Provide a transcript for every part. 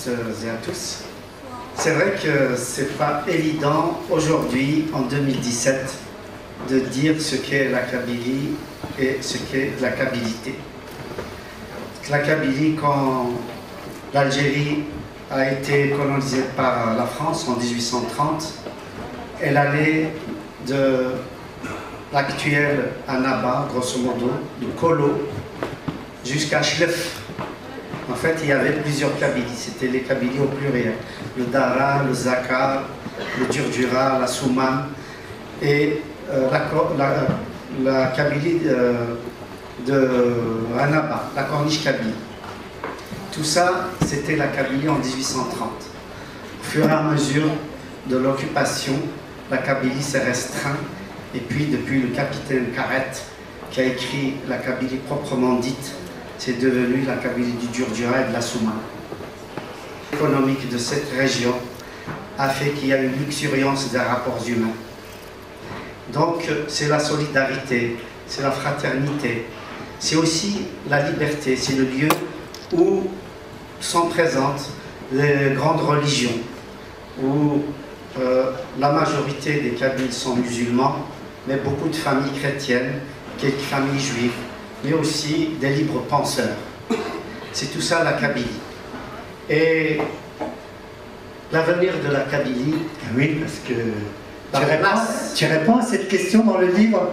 toutes et à tous. C'est vrai que c'est pas évident aujourd'hui, en 2017, de dire ce qu'est la Kabylie et ce qu'est la Kabilité. La Kabylie, quand l'Algérie a été colonisée par la France en 1830, elle allait de l'actuel Annaba, grosso modo, de Kolo, jusqu'à Chlef. En fait, il y avait plusieurs Kabylies, c'était les Kabylies au pluriel. Le Dara, le Zakar, le Durdura, la Soumane et la Kabylie de Annaba, la Corniche Kabyle. Tout ça, c'était la Kabylie en 1830. Au fur et à mesure de l'occupation, la Kabylie s'est restreinte. Et puis, depuis le capitaine Carrette, qui a écrit la Kabylie proprement dite, c'est devenu la Kabylie du Durdura et de la Soumane. L'économique de cette région a fait qu'il y a une luxuriance des rapports humains. Donc, c'est la solidarité, c'est la fraternité, c'est aussi la liberté, c'est le lieu où sont présentes les grandes religions, où la majorité des Kabyles sont musulmans, mais beaucoup de familles chrétiennes, quelques familles juives, mais aussi des libres penseurs. C'est tout ça la Kabylie. Et l'avenir de la Kabylie... Oui, parce que tu réponds à cette question dans le livre.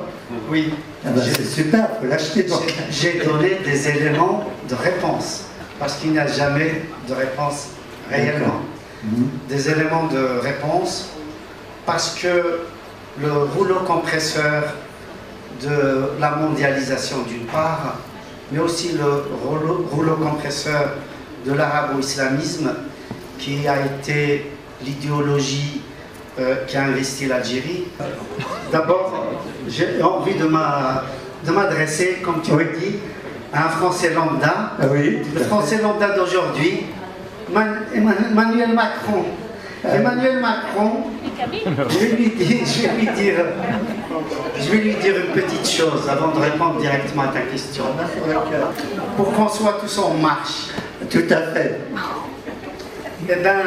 Oui. Ah ben c'est super, il faut l'acheter. J'ai donné des éléments de réponse, parce qu'il n'y a jamais de réponse réellement. Des éléments de réponse, parce que le rouleau compresseur de la mondialisation d'une part, mais aussi le rouleau compresseur de l'arabo-islamisme, qui a été l'idéologie qui a investi l'Algérie. D'abord, j'ai envie de m'adresser, comme tu l'as dit, à un Français lambda. Oui, le Français lambda d'aujourd'hui, Emmanuel Macron. Emmanuel Macron, je vais lui dire une petite chose avant de répondre directement à ta question. Pour qu'on soit tous en marche. Tout à fait. Eh bien,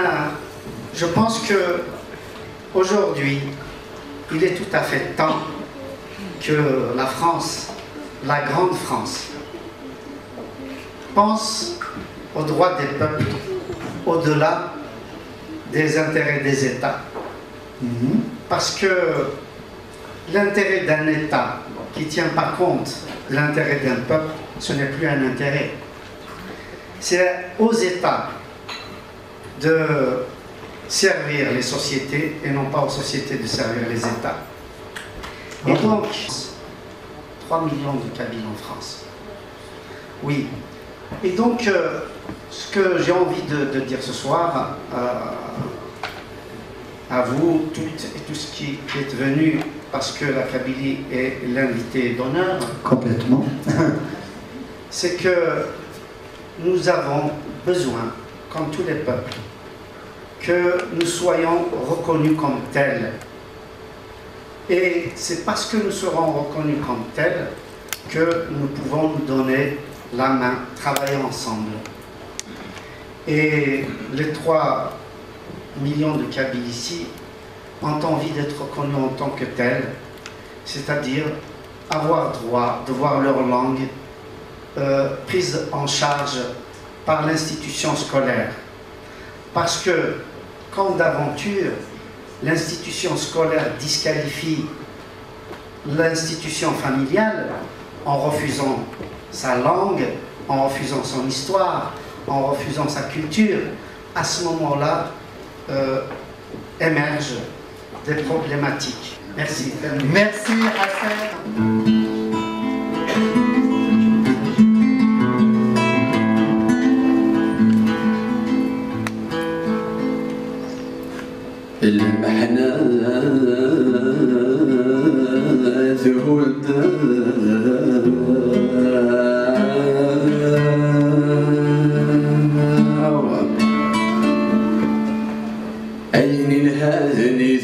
je pense que aujourd'hui, il est tout à fait temps que la France, la grande France, pense aux droits des peuples au-delà des intérêts des États. Parce que l'intérêt d'un État qui ne tient pas compte de l'intérêt d'un peuple, ce n'est plus un intérêt. C'est aux États de servir les sociétés et non pas aux sociétés de servir les États. Et donc, 3 millions de Kabyles en France. Oui. Et donc, ce que j'ai envie de dire ce soir, à vous toutes et tous qui êtes venus, parce que la Kabylie est l'invité d'honneur. Complètement. C'est que nous avons besoin, comme tous les peuples, que nous soyons reconnus comme tels. Et c'est parce que nous serons reconnus comme tels que nous pouvons nous donner la main, travailler ensemble. Et les 3 millions de Kabyles ici ont envie d'être reconnus en tant que tels, c'est-à-dire avoir droit de voir leur langue prise en charge par l'institution scolaire. Parce que, quand d'aventure, l'institution scolaire disqualifie l'institution familiale en refusant sa langue, en refusant son histoire, en refusant sa culture, à ce moment-là émergent des problématiques. Merci. Merci Hassan. المحنة ذهول عين الهادي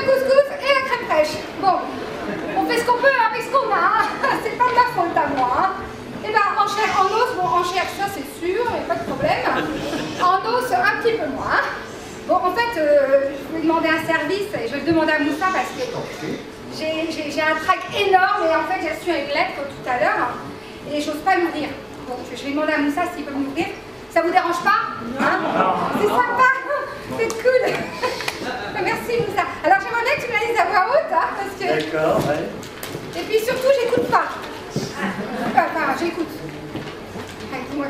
couscous et la crème fraîche. Bon, on fait ce qu'on peut avec ce qu'on a, hein. C'est pas de ma faute à moi. Hein. Et ben en chair, en os, bon en chair ça c'est sûr, il n'y a pas de problème. En os un petit peu moins. Bon en fait, je vais demander un service et je vais le demander à Moussa parce que j'ai un trac énorme et en fait j'ai reçu une lettre tout à l'heure et j'ose pas l'ouvrir. Bon, je vais demander à Moussa s'il peut m'ouvrir. Ça vous dérange pas, hein? C'est sympa, c'est cool. Merci Moussa. Alors j'aimerais bien que tu me la dises à voix haute, hein, parce que... D'accord, ouais. Et puis surtout, j'écoute pas. Enfin, j'écoute. Allez, dis-moi.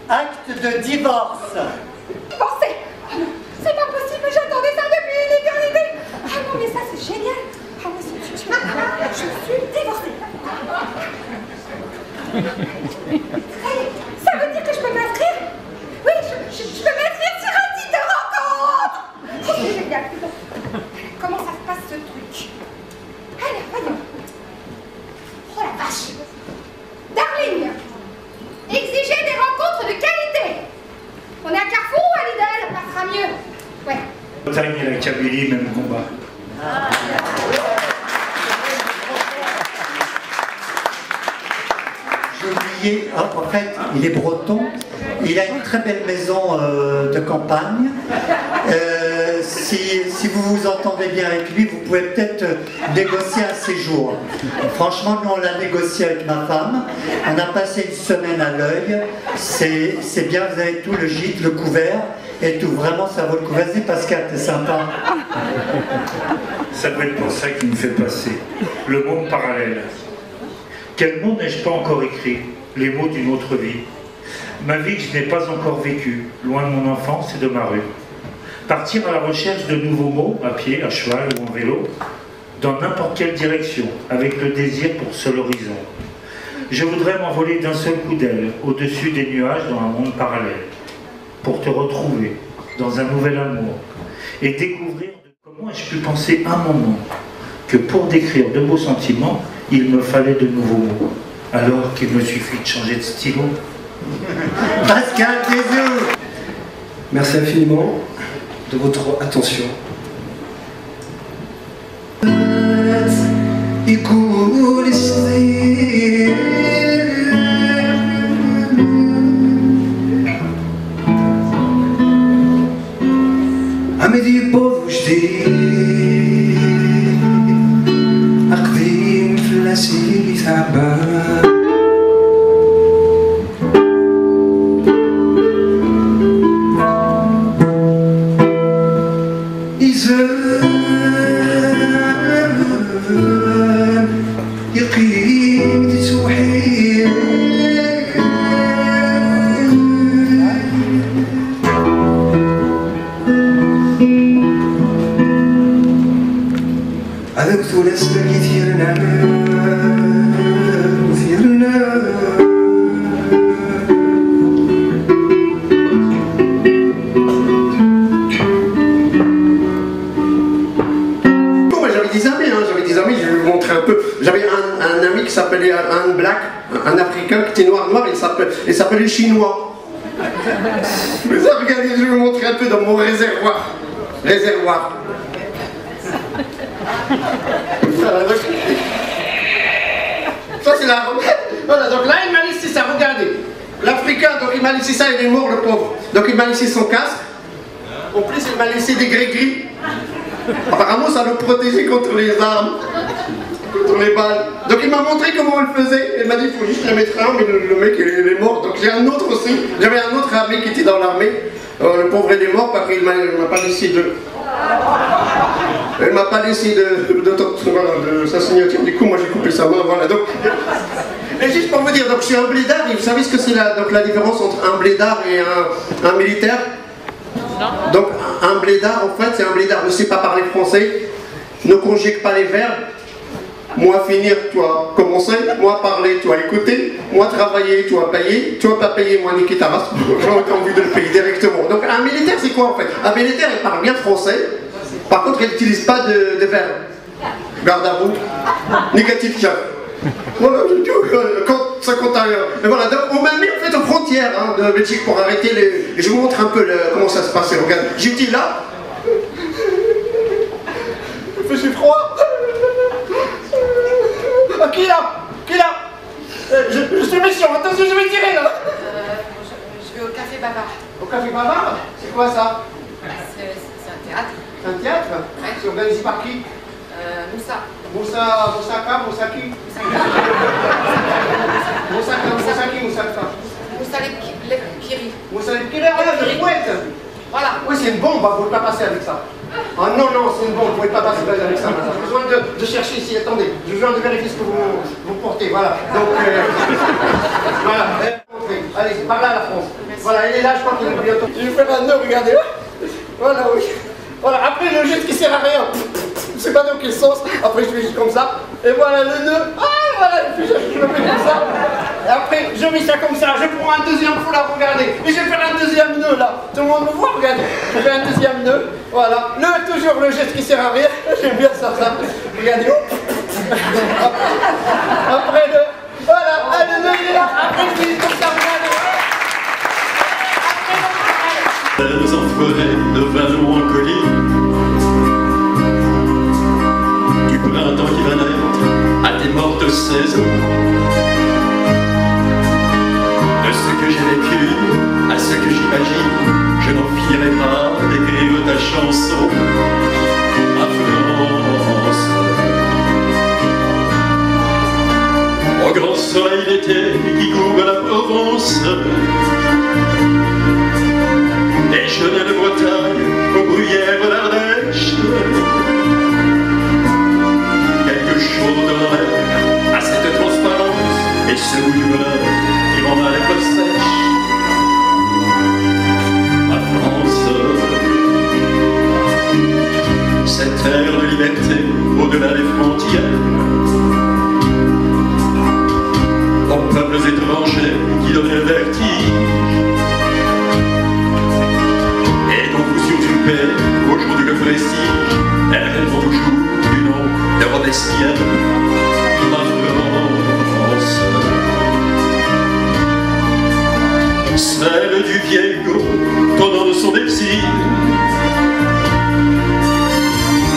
Acte de divorce. Divorcé. C'est pas possible, j'attendais ça depuis une éternité. Ah non, mais ça c'est génial. Ah oui, je suis divorcée. Ça veut dire que je peux m'inscrire? Oui, je peux m'inscrire sur un site de rencontre. Oh, c'est génial. Comment ça se passe ce truc? Allez, voyons. Oh la vache. Darling, exiger des rencontres de qualité. On est à Carrefour ou à Lidl? Ça passera mieux. Ouais. Bretagne et la Kabylie, même combat. J'ai oublié, en fait, il est breton, il a une très belle maison de campagne. Si vous vous entendez bien avec lui, vous pouvez peut-être négocier un séjour. Franchement, nous on l'a négocié avec ma femme. On a passé une semaine à l'œil. C'est bien, vous avez tout, le gîte, le couvert et tout. Vraiment, ça vaut le coup. Vas-y Pascal, t'es sympa. Ça doit être pour ça qu'il me fait passer. Le monde parallèle. Quel monde n'ai-je pas encore écrit? Les mots d'une autre vie. Ma vie que je n'ai pas encore vécue, loin de mon enfance et de ma rue. Partir à la recherche de nouveaux mots, à pied, à cheval ou en vélo, dans n'importe quelle direction, avec le désir pour seul horizon. Je voudrais m'envoler d'un seul coup d'aile, au-dessus des nuages dans un monde parallèle, pour te retrouver dans un nouvel amour, et découvrir comment ai-je pu penser un moment que pour décrire de beaux sentiments, il me fallait de nouveaux mots, alors qu'il me suffit de changer de stylo. Pascal, bisous. Merci infiniment de votre attention. عمدي بوجدي أقدم فلاسي ثعبان Un black, un africain qui était noir, il s'appelait chinois. Mais ça, regardez, je vais vous montrer un peu dans mon réservoir. Ça c'est la... Voilà, donc là il m'a laissé ça, regardez. L'Africain, donc il m'a laissé ça, il est mort le pauvre. Donc il m'a laissé son casque. En plus il m'a laissé des gris-gris. Apparemment ça le protégeait contre les armes. Contre les balles. Donc il m'a montré comment on le faisait. Il m'a dit il faut juste le mettre un, mais le mec il est mort. Donc j'ai un autre aussi. J'avais un autre ami qui était dans l'armée. Le pauvre il est mort parce qu'il m'a pas laissé de... Il m'a pas laissé de sa signature. Du coup moi j'ai coupé sa main. Voilà. Donc... Et juste pour vous dire, donc je suis un blédard. Et vous savez ce que c'est la différence entre un blédard et un militaire? Non. Donc un blédard en fait c'est un blédard ne sait pas parler français, ne conjugue pas les verbes. Moi finir, toi commencer, moi parler, toi écouter, moi travailler, toi payer, toi pas payer, moi niquer ta race, j'ai envie de le payer directement. Donc un militaire c'est quoi en fait? Un militaire il parle bien français, par contre il n'utilise pas de verbe. Garde à vous, négatif chef. Voilà, quand 50 à l'heure. Et voilà, donc on m'a mis en fait aux frontières hein, de Belgique pour arrêter les... Je vous montre un peu comment ça se passait, regarde. J'ai dit là. Il faisait froid. Ah, qui est là? Qui est là? Je suis méchant, attention, je vais tirer là. Je vais au Café Bavard. Au Café Bavard? C'est quoi ça? C'est un théâtre. C'est un théâtre? Ouais. C'est organisé par qui? Moussa. Moussaka, Moussaki? Moussa Lepkiri. Moussa Lepkiri, ah, le poète. Voilà. Oui, c'est une bombe, vous ne pouvez pas passer avec ça. Ah non, non, c'est une bombe, vous ne pouvez pas passer avec ça. J'ai besoin de chercher ici, attendez, j'ai besoin de vérifier ce que vous portez, voilà. Donc, voilà. Allez, par là la France. Merci. Voilà, elle est là, je crois qu'il est bientôt. Je vais faire un nœud, regardez. Voilà, oui. Voilà, après le geste qui sert à rien. Je sais pas dans quel sens. Après, je fais juste comme ça. Et voilà le nœud. Ah, voilà, je me fais comme ça. Et après, je mets ça comme ça. Je prends un deuxième foulard, regardez. Et je vais faire un deuxième nœud là. Tout le monde me voit, regardez. Je fais un deuxième nœud. Voilà. Toujours le geste qui sert à rien. J'aime bien ça. Regardez. Après le. Voilà. Ah, le nœud il est là. Après, je fais comme ça, regardez. Nous en forêt de vallons en colline, du printemps qui va naître à tes mortes saisons, de ce que j'ai vécu à ce que j'imagine, je n'en finirai pas d'écrire ta chanson, ma France. Au grand soleil d'été qui couvre la Provence, des chenets de Bretagne aux bruyères d'Ardèche, quelque chose de l'air à cette transparence et ce goût du bonheur qui rend ma lèvre sèche. Ma France, cette terre de liberté au-delà des frontières, aux peuples étrangers qui donnent le vertige, aujourd'hui le prestige, elles rêvent toujours du nom de Robespierre, ma France. Celle du vieillot, pendant son exil,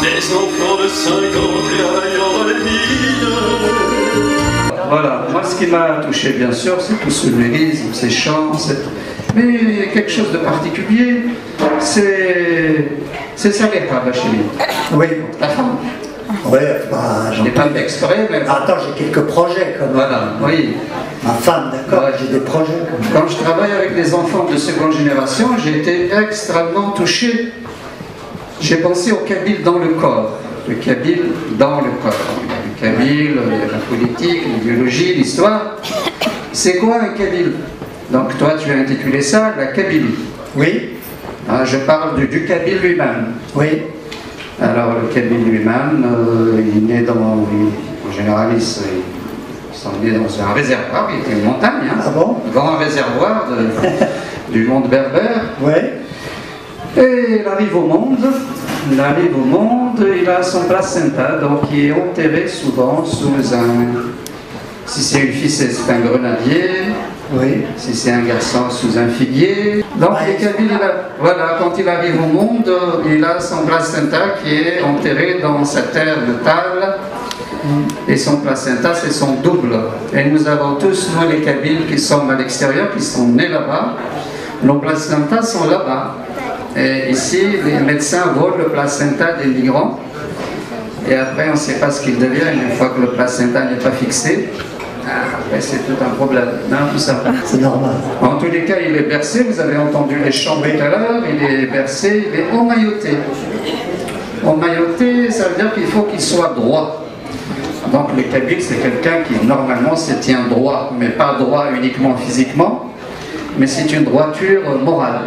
des enfants de 5 ans travaillant dans les mines. Voilà, moi ce qui m'a touché bien sûr, c'est tout ce lyrisme, ces chants, mais quelque chose de particulier, c'est Saliha Bachili. Oui. La femme. Oui, bah, Je n'ai pas fait exprès, mais... Attends, j'ai quelques projets quand même. Voilà, oui. Ma femme, d'accord, Ouais. j'ai des projets quand même. Quand je travaille avec les enfants de seconde génération, j'ai été extrêmement touché. J'ai pensé au Kabyle dans le corps. Le Kabyle dans le corps. Le Kabyle, la politique, l'idéologie, l'histoire. C'est quoi un Kabyle? Donc toi, tu as intitulé ça la Kabylie. Oui. Je parle du Kabyle lui-même. Oui. Alors le Kabyle lui-même, il est en général, ils sont nés dans un réservoir, il était une montagne, hein, Ah bon? un grand réservoir du monde berbère. Oui. Et il arrive au monde, il a son placenta, donc il est enterré souvent sous si c'est une fille, c'est un grenadier. Oui. Si c'est un garçon, sous un figuier. Donc les Kabyles, voilà, quand il arrive au monde, il a son placenta qui est enterré dans sa terre natale. Et son placenta, c'est son double. Et nous avons tous, nous les Kabyles qui sommes à l'extérieur, qui sont nés là-bas, nos placentas sont là-bas. Et ici, les médecins volent le placenta des migrants. Et après, on ne sait pas ce qu'il devient une fois que le placenta n'est pas fixé. Après, c'est tout un problème. Non, tout ça. C'est normal. En tous les cas, il est bercé. Vous avez entendu les chants tout à l'heure. Il est bercé, il est emmailloté. Emmailloté, ça veut dire qu'il faut qu'il soit droit. Donc, le Kabyle, c'est quelqu'un qui, normalement, se tient droit, mais pas droit uniquement physiquement, mais c'est une droiture morale.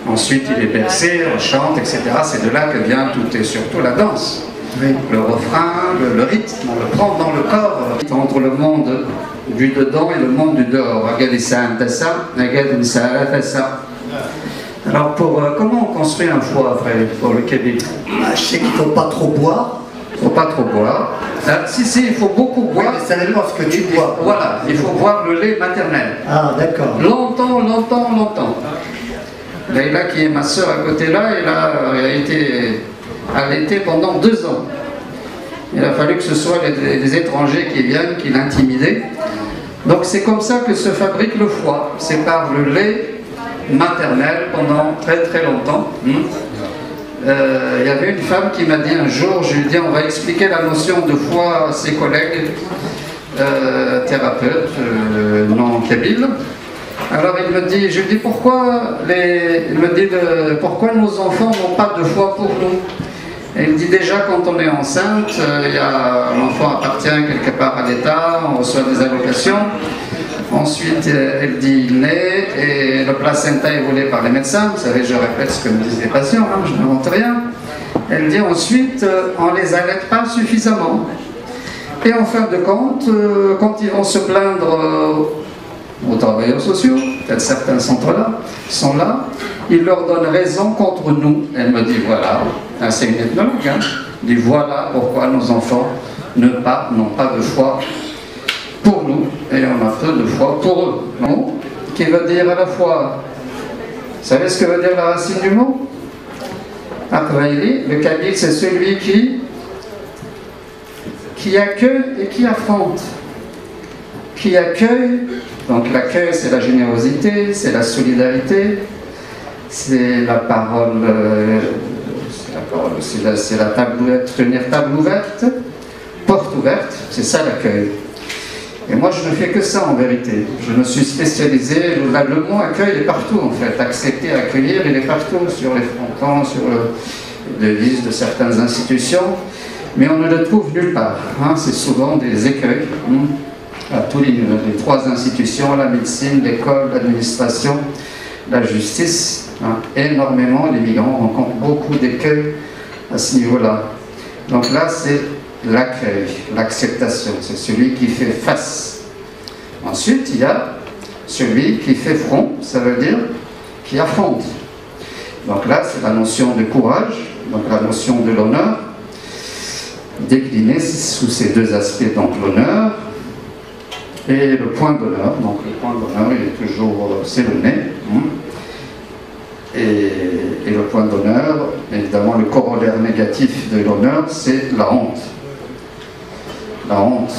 Ensuite, il est bercé, on chante, etc. C'est de là que vient tout et surtout la danse. Oui. Le refrain, le rythme, on le prend dans le corps, entre le monde du dedans et le monde du dehors. Alors, comment on construit un foie, après, pour le Kabyle? Je sais qu'il ne faut pas trop boire. faut pas trop boire. Si, il faut beaucoup boire. Oui, mais ça dépend ce que tu bois. Voilà, il faut boire le lait maternel. Ah, d'accord. Longtemps. Leïla, qui est ma soeur à côté là, elle a été allaitée pendant 2 ans. Il a fallu que ce soit des étrangers qui viennent, qui l'intimidaient. Donc c'est comme ça que se fabrique le foie. C'est par le lait maternel pendant très longtemps. Il y avait une femme qui m'a dit un jour, je lui ai dit on va expliquer la notion de foie à ses collègues thérapeutes non kabyles. Alors il me dit, je lui dis pourquoi pourquoi nos enfants n'ont pas de foie pour nous. Et il dit déjà quand on est enceinte, l'enfant appartient quelque part à l'État, on reçoit des allocations. Ensuite, elle dit il naît et le placenta est volé par les médecins. Vous savez, je répète ce que me disent les patients, hein, je n'invente rien. Elle dit ensuite, on ne les allaite pas suffisamment. Et en fin de compte, quand ils vont se plaindre aux travailleurs sociaux, peut-être certains sont là, ils leur donnent raison contre nous. Elle me dit voilà, c'est une ethnologue, hein. Elle dit voilà pourquoi nos enfants n'ont pas de foie pour nous, et on a peu de foi pour eux. Non, qui veut dire à la fois, vous savez ce que veut dire la racine du mot? Akvaili, le kabyle, c'est celui qui accueille et qui affronte. Qui accueille, donc l'accueil c'est la générosité, c'est la solidarité, c'est la parole, c'est la table ouverte, tenir table ouverte, porte ouverte, c'est ça l'accueil. Et moi, je ne fais que ça en vérité. Je me suis spécialisé, le mot accueil est partout en fait. Accepter, accueillir, il est partout, sur les frontons, sur les devises de certaines institutions. Mais on ne le trouve nulle part. Hein. C'est souvent des écueils à tous les 3 institutions, la médecine, l'école, l'administration, la justice. Hein. Énormément, les migrants rencontrent beaucoup d'écueils à ce niveau-là. Donc là, c'est l'accueil, l'acceptation, c'est celui qui fait face. Ensuite, il y a celui qui fait front, ça veut dire qui affronte. Donc là, c'est la notion de courage, donc la notion de l'honneur, déclinée sous ces 2 aspects, donc l'honneur et le point d'honneur. Donc le point d'honneur, il est toujours, c'est le nez. Et le point d'honneur, évidemment, le corollaire négatif de l'honneur, c'est la honte. La honte.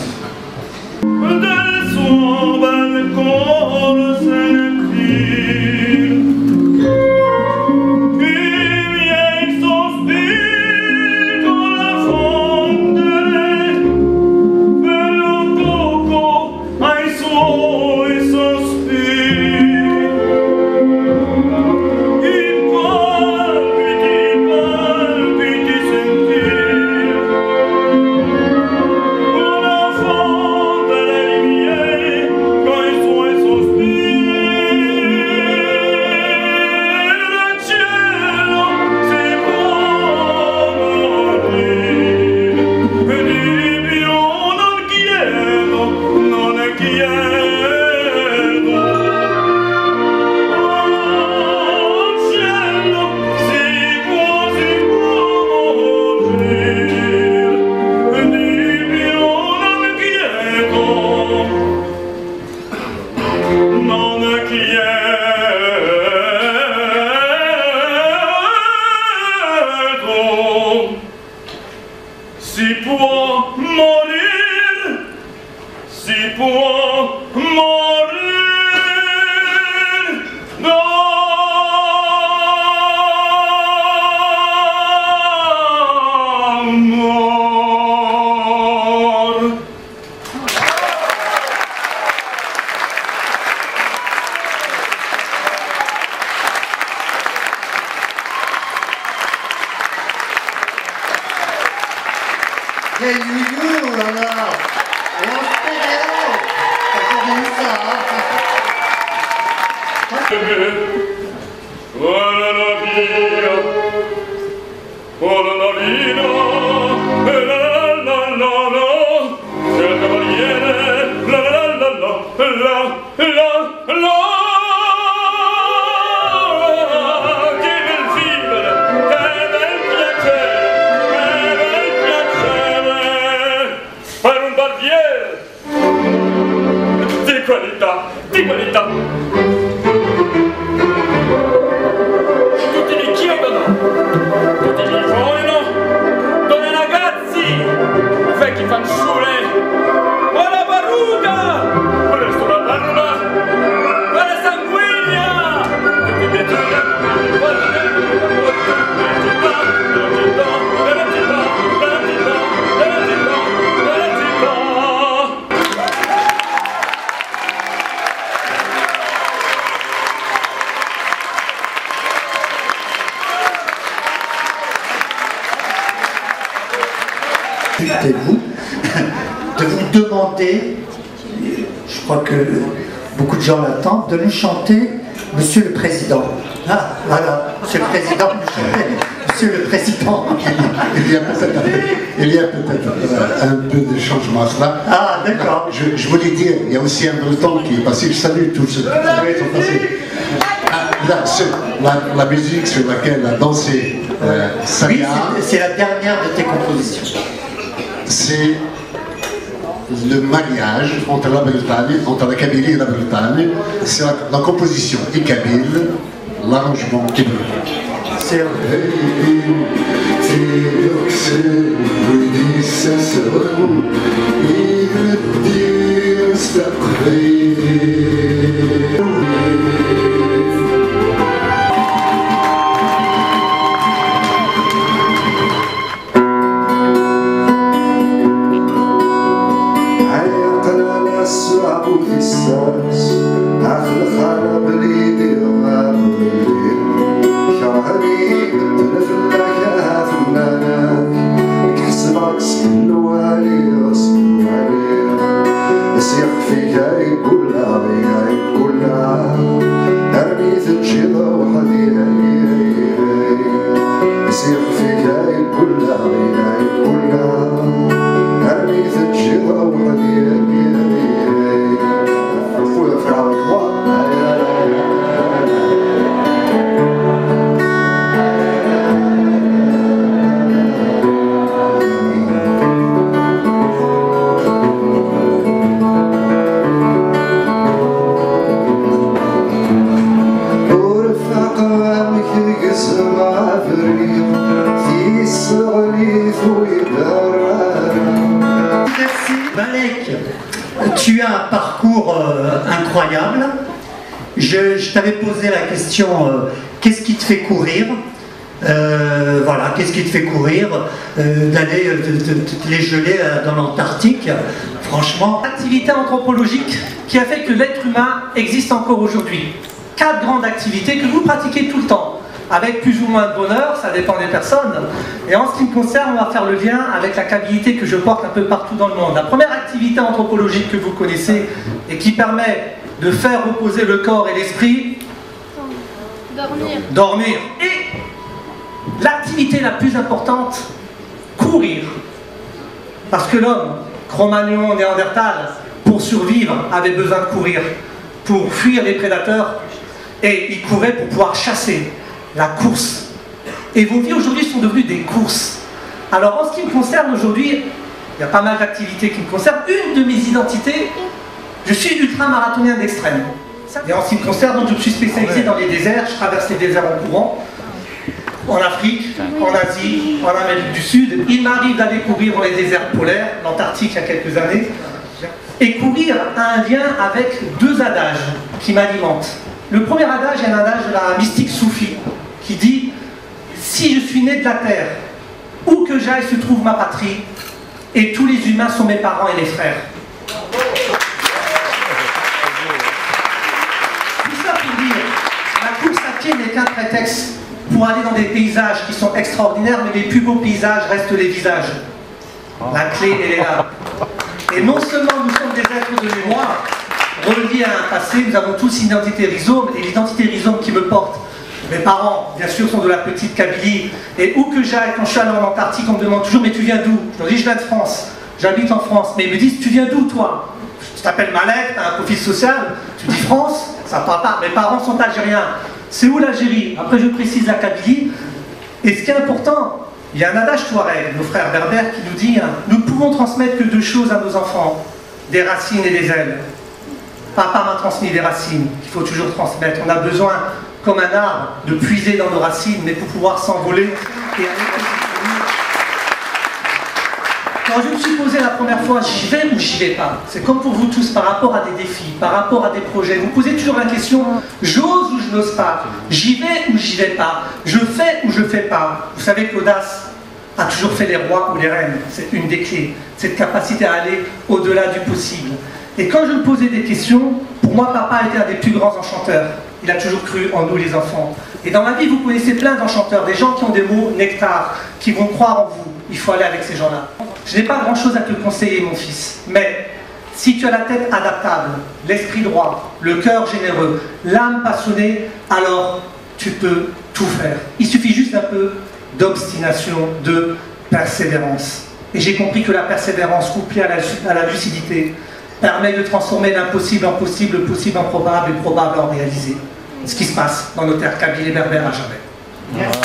Quel you, alors, qualità, di qualità. Tutti li chiedono, tutti li vogliono, donne e ragazzi, vecchi fanciulle, ma la baruga, quella è la barba, quella è sanguigna, tutti li vous, de vous demander, je crois que beaucoup de gens l'attendent, de nous chanter Monsieur le Président. Ah, voilà, Monsieur le Président, Monsieur le Président. Il y a peut-être un peu de changement à cela. Ah, d'accord. Je voulais dire, il y a aussi un breton qui est passé. Je salue tous ceux qui sont passés. La musique sur laquelle a dansé Samia. Oui, c'est la dernière de tes compositions. C'est le mariage entre la Bretagne, entre la Kabylie et la Bretagne. C'est la composition est kabyle, l'arrangement est breton. C'est Tu as un parcours incroyable. Je t'avais posé la question, qu'est-ce qui te fait courir? Voilà, qu'est-ce qui te fait courir d'aller te les geler dans l'Antarctique? Franchement. Activité anthropologique qui a fait que l'être humain existe encore aujourd'hui. 4 grandes activités que vous pratiquez tout le temps, avec plus ou moins de bonheur, ça dépend des personnes. Et en ce qui me concerne, on va faire le lien avec la kabylie que je porte un peu partout dans le monde. La première activité anthropologique que vous connaissez et qui permet de faire reposer le corps et l'esprit, dormir. Et l'activité la plus importante, courir. Parce que l'homme, Cro-Magnon, Néandertal, pour survivre, avait besoin de courir, pour fuir les prédateurs, et il courait pour pouvoir chasser. La course. Et vos vies aujourd'hui sont devenues des courses. Alors en ce qui me concerne aujourd'hui, il y a pas mal d'activités qui me concernent. Une de mes identités, je suis ultra-marathonien d'extrême. Et en ce qui me concerne, donc, je me suis spécialisé dans les déserts, je traverse les déserts en courant, en Afrique, en Asie, en Amérique du Sud. Il m'arrive d'aller courir dans les déserts polaires, l'Antarctique il y a quelques années. Et courir a un lien avec 2 adages qui m'alimentent. Le premier adage est un adage de la mystique soufie, qui dit « Si je suis né de la terre, où que j'aille se trouve ma patrie, et tous les humains sont mes parents et mes frères. » Tout ça pour dire, la course à pied n'est qu'un prétexte pour aller dans des paysages qui sont extraordinaires, mais les plus beaux paysages restent les visages. La clé, elle est là. Et non seulement nous sommes des êtres de mémoire, reliés à un passé, nous avons tous une identité rhizome, et l'identité rhizome qui me porte. Mes parents, bien sûr, sont de la petite Kabylie, et où que j'aille, quand je suis allé en Antarctique, on me demande toujours « Mais tu viens d'où ?» Je leur dis « Je viens de France, j'habite en France. » Mais ils me disent « Tu viens d'où, toi ?» Tu t'appelles Malek, tu as un profil social, tu dis « France ?» Ça ne parle pas. Mes parents sont algériens. C'est où l'Algérie? Après, je précise la Kabylie. Et ce qui est important, il y a un adage touareg, nos frères berbères, qui nous dit « Nous ne pouvons transmettre que 2 choses à nos enfants, des racines et des ailes. » Papa m'a transmis des racines qu'il faut toujours transmettre. On a besoin, comme un arbre, de puiser dans nos racines, mais pour pouvoir s'envoler et aller. Quand je me suis posé la première fois, j'y vais ou j'y vais pas? C'est comme pour vous tous, par rapport à des défis, par rapport à des projets. Vous posez toujours la question, j'ose ou je n'ose pas? J'y vais ou j'y vais pas? Je fais ou je fais pas? Vous savez que l'audace a toujours fait les rois ou les reines. C'est une des clés, cette capacité à aller au-delà du possible. Et quand je me posais des questions, pour moi, papa était un des plus grands enchanteurs. Il a toujours cru en nous, les enfants. Et dans ma vie, vous connaissez plein d'enchanteurs, des gens qui ont des mots nectar, qui vont croire en vous. Il faut aller avec ces gens-là. Je n'ai pas grand-chose à te conseiller, mon fils, mais si tu as la tête adaptable, l'esprit droit, le cœur généreux, l'âme passionnée, alors tu peux tout faire. Il suffit juste un peu d'obstination, de persévérance. Et j'ai compris que la persévérance couplée à la lucidité permet de transformer l'impossible en possible, le possible en probable et le probable en réalisé. Ce qui se passe dans nos terres kabyles et berbères à jamais. Merci.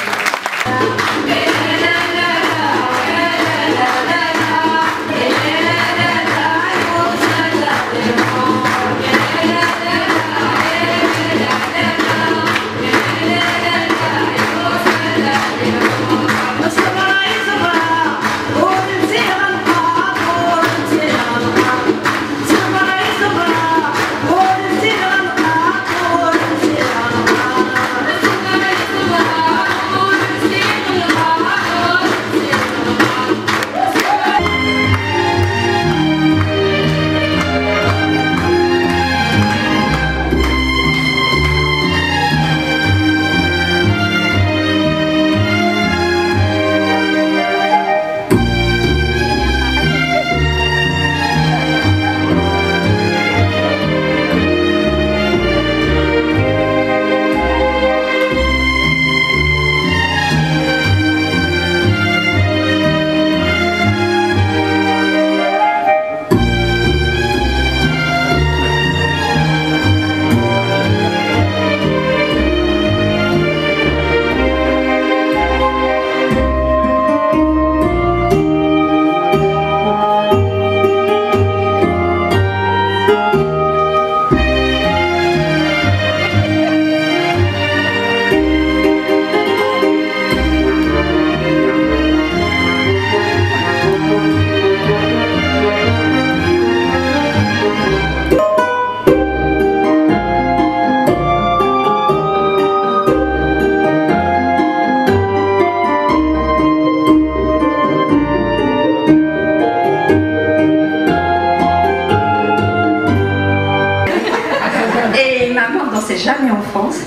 Jamais en France.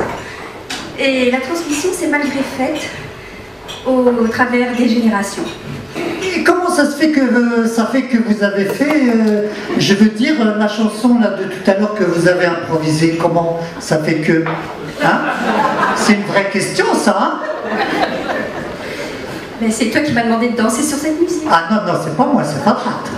Et la transmission s'est malgré faite au travers des générations. Et comment ça se fait que vous avez fait, je veux dire, la chanson là de tout à l'heure que vous avez improvisée, comment ça fait que... Hein? C'est une vraie question ça, hein? Mais c'est toi qui m'as demandé de danser sur cette musique. Ah non, non, c'est pas moi, c'est Patrate.